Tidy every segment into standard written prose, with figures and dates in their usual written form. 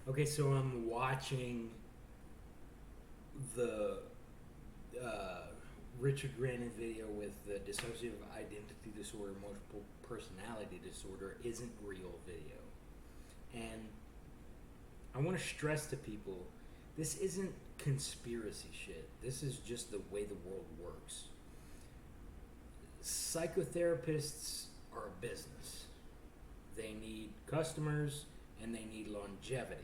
Okay, so I'm watching the uh, Richard Grannon video with the dissociative identity disorder, multiple personality disorder isn't real video. And I want to stress to people this isn't conspiracy shit. This is just the way the world works. Psychotherapists are a business. They need customers and they need longevity.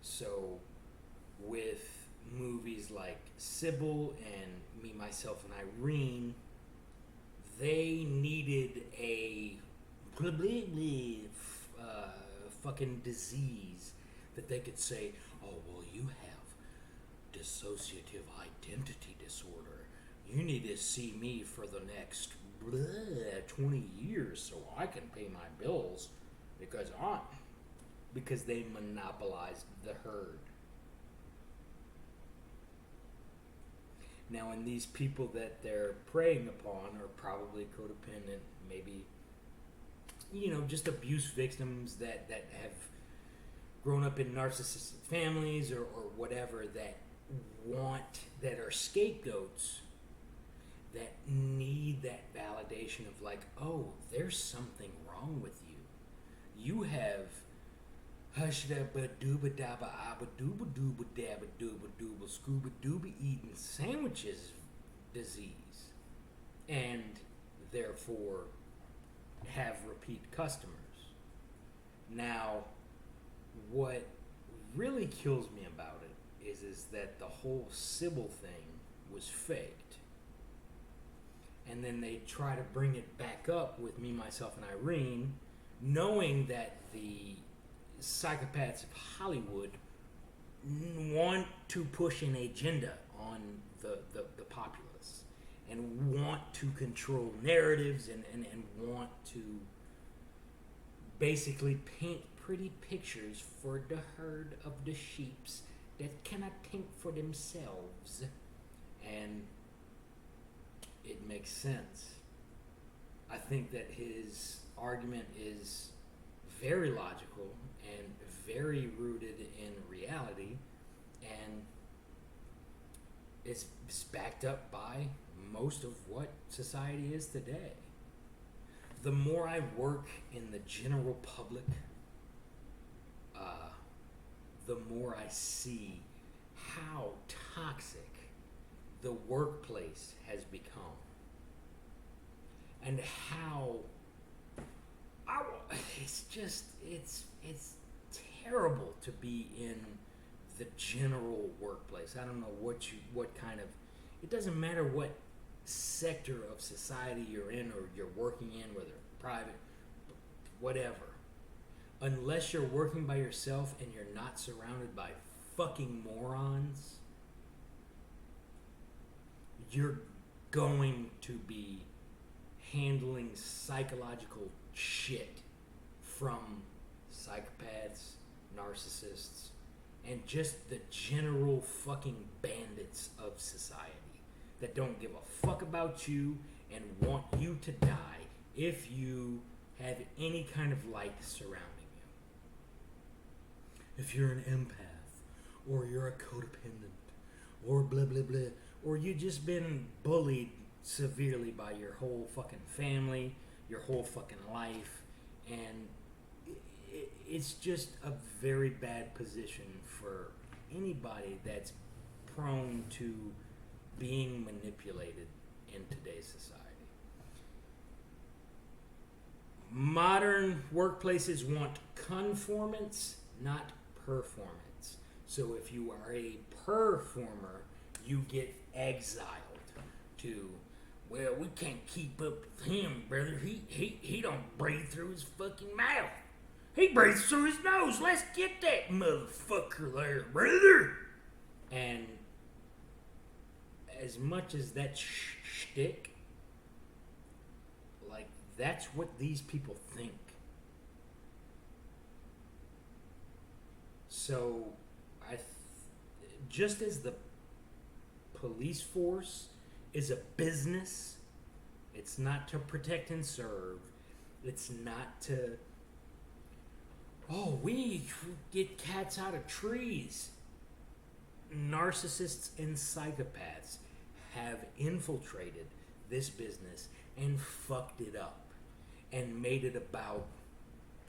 So, with movies like Sybil and Me, Myself, and Irene, they needed a fucking disease that they could say, oh, well, you have dissociative identity disorder. You need to see me for the next 20 years so I can pay my bills because they monopolized the herd. Now, and these people that they're preying upon are probably codependent, maybe, just abuse victims that have grown up in narcissistic families or whatever that are scapegoats that need that validation of like, oh, there's something wrong with you. You have hushda dooba daba abba dooba dooba dabba dooba dooba scooba dooba eating sandwiches disease, and therefore have repeat customers. Now, what really kills me about it is that the whole Sybil thing was faked. And then they try to bring it back up with Me, Myself, and Irene, knowing that the psychopaths of Hollywood want to push an agenda on the populace and want to control narratives and want to basically paint pretty pictures for the herd of the sheeps that cannot think for themselves. And it makes sense. I think that his argument is very logical and very rooted in reality, and it's backed up by most of what society is today. The more I work in the general public, the more I see how toxic the workplace has become, and how it's terrible to be in the general workplace. I don't know what kind of, it doesn't matter what sector of society you're in or you're working in, whether private, whatever. Unless you're working by yourself and you're not surrounded by fucking morons, you're going to be handling psychological shit from psychopaths, narcissists, and just the general fucking bandits of society that don't give a fuck about you and want you to die if you have any kind of light surrounding you. If you're an empath, or you're a codependent, or blah blah blah, or you just been bullied severely by your whole fucking family, your whole fucking life, and it's just a very bad position for anybody that's prone to being manipulated in today's society. Modern workplaces want conformance, not performance. So if you are a performer, you get exiled to, well, we can't keep up with him, brother. He don't breathe through his fucking mouth. He breathes through his nose. Let's get that motherfucker there, brother. And as much as that shtick, like, that's what these people think. So, just as the police force is a business, it's not to protect and serve. It's not to oh, we get cats out of trees. Narcissists and psychopaths have infiltrated this business and fucked it up and made it about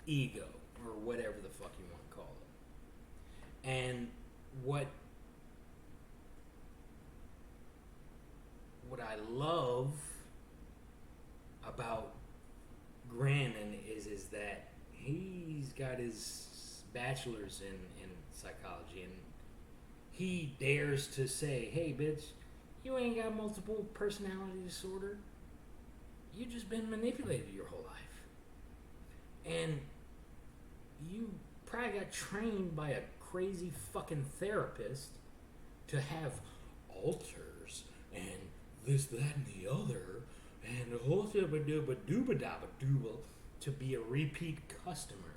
ego or whatever the fuck you want to call it. And what I love about Grannon is that he's got his bachelor's in psychology, and he dares to say, hey bitch, you ain't got multiple personality disorder. You just been manipulated your whole life. And you probably got trained by a crazy fucking therapist to have alters and this, that, and the other, and the whole dooba to be a repeat customer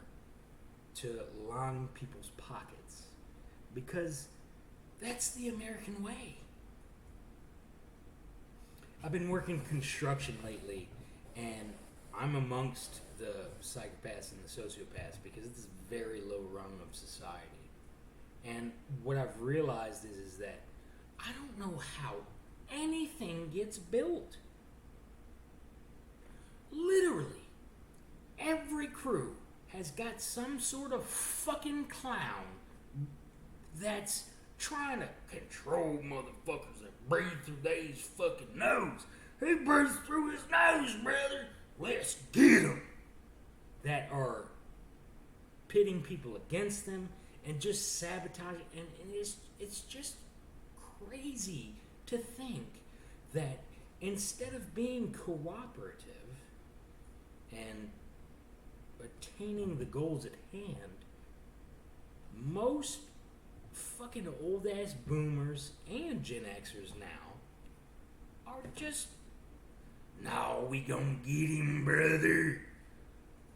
to line people's pockets. Because that's the American way. I've been working construction lately, and I'm amongst the psychopaths and the sociopaths because it's a very low rung of society. And what I've realized is that I don't know how anything gets built. Literally, every crew has got some sort of fucking clown that's trying to control motherfuckers that breathe through their fucking nose. He breathes through his nose, brother. Let's get him. That are pitting people against them and just sabotaging. And it's just crazy to think that instead of being cooperative and attaining the goals at hand, most fucking old ass boomers and Gen Xers now are just, no, we gonna get him, brother.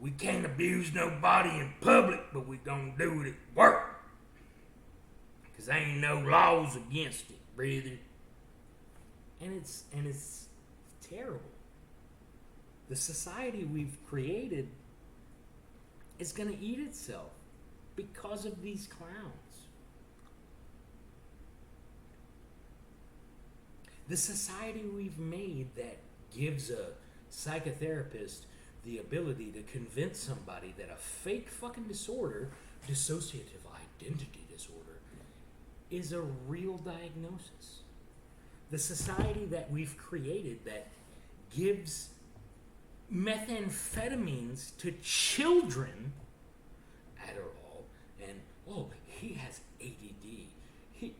We can't abuse nobody in public, but we gonna do it at work. Cause there ain't no laws against it, brother. And it's terrible. The society we've created is gonna eat itself because of these clowns. The society we've made that gives a psychotherapist the ability to convince somebody that a fake fucking disorder, dissociative identity disorder, is a real diagnosis. The society that we've created that gives methamphetamines to children, Adderall, and, oh, he has ADD.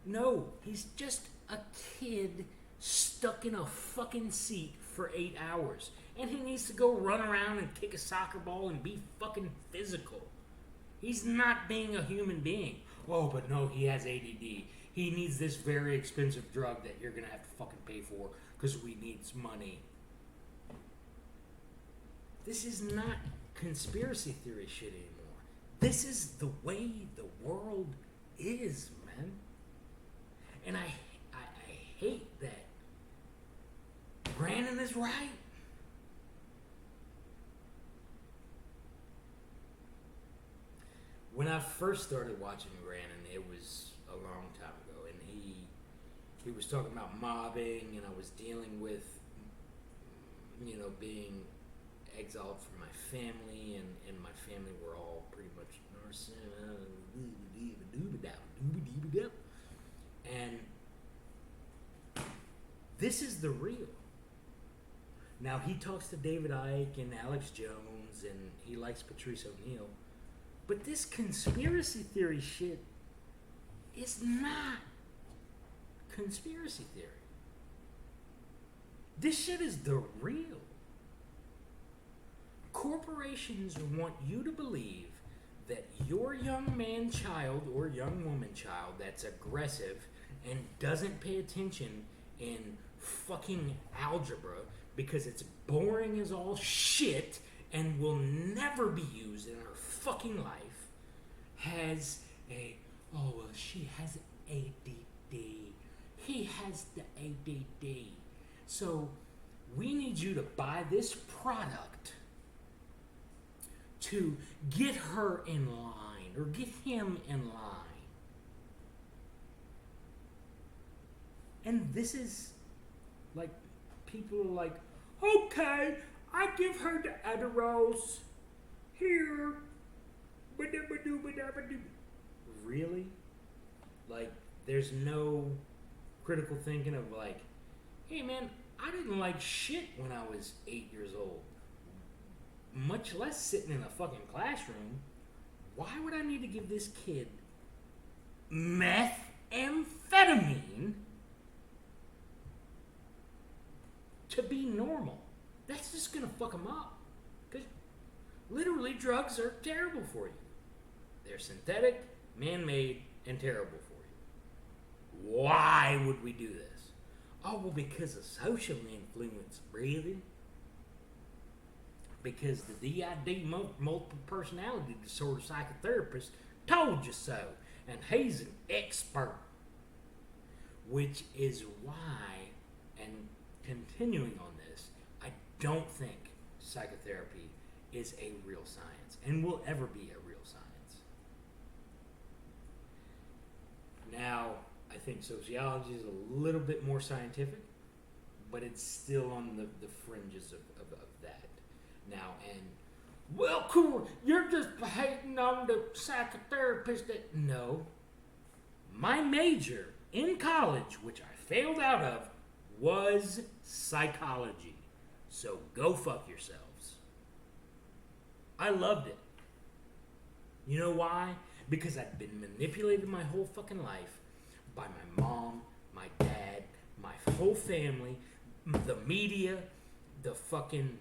No, he's just a kid stuck in a fucking seat for 8 hours. And he needs to go run around and kick a soccer ball and be fucking physical. He's not being a human being. Oh, but no, he has ADD. He needs this very expensive drug that you're going to have to fucking pay for because we need money. This is not conspiracy theory shit anymore. This is the way the world is, man. And I hate that Brandon is right. When I first started watching Brandon, it was a long time ago, and he was talking about mobbing, and I was dealing with, being exiled from my family, and my family were all pretty much and this is the real. Now, he talks to David Icke and Alex Jones, and he likes Patrice O'Neal. But this conspiracy theory shit is not conspiracy theory. This shit is the real. Corporations want you to believe that your young man child or young woman child that's aggressive and doesn't pay attention in fucking algebra because it's boring as all shit and will never be used in her fucking life has she has ADD. He has the ADD. So we need you to buy this product to get her in line or get him in line. And this is like, people are like, okay, I give her the Adderalls here. Really? Like, there's no critical thinking of like, hey man, I didn't like shit when I was 8 years old. Much less sitting in a fucking classroom. Why would I need to give this kid methamphetamine to be normal? That's just gonna fuck him up. Because literally drugs are terrible for you. They're synthetic, man-made, and terrible for you. Why would we do this? Oh, well, because of social influence, really. Because the DID, multiple personality disorder psychotherapist, told you so. And he's an expert. Which is why, and continuing on this, I don't think psychotherapy is a real science and will ever be a real science. Now, I think sociology is a little bit more scientific, but it's still on the fringes of that. Now, and, well, cool, you're just hating on the psychotherapist that, no. My major in college, which I failed out of, was psychology. So go fuck yourselves. I loved it. You know why? Because I'd been manipulated my whole fucking life by my mom, my dad, my whole family, the media, the fucking,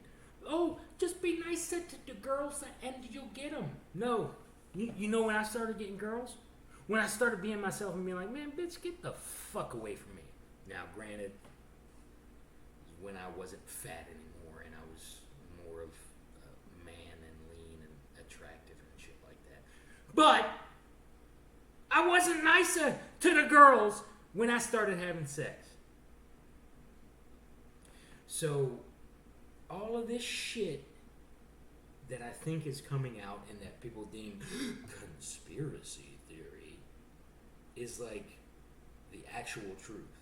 oh, just be nice to the girls and you'll get them. No. You know when I started getting girls? When I started being myself and being like, man, bitch, get the fuck away from me. Now, granted, when I wasn't fat anymore and I was more of a man and lean and attractive and shit like that. But I wasn't nicer to the girls when I started having sex. So all of this shit that I think is coming out and that people deem conspiracy theory is like the actual truth.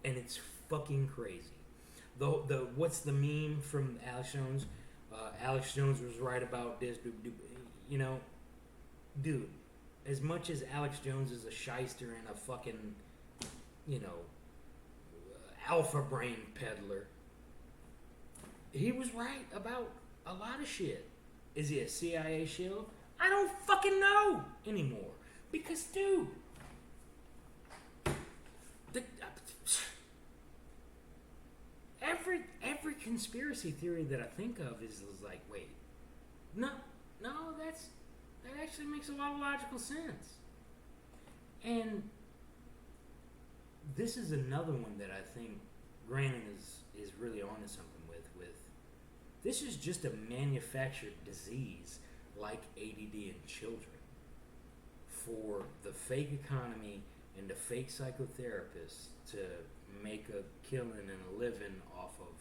And it's fucking crazy. The what's the meme from Alex Jones? Alex Jones was right about this. You know, dude, as much as Alex Jones is a shyster and a fucking, you know, alpha brain peddler, he was right about a lot of shit. Is he a CIA shill? I don't fucking know anymore. Because, dude, every conspiracy theory that I think of is like, wait, no, that actually makes a lot of logical sense. And this is another one that I think Grannon is really onto something with this is just a manufactured disease like ADD in children for the fake economy and the fake psychotherapists to make a killing and a living off of,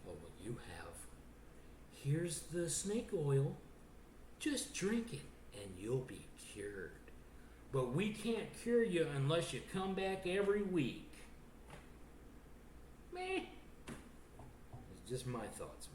well, what you have. Here's the snake oil. Just drink it and you'll be cured. But we can't cure you unless you come back every week. Meh. It's just my thoughts, man.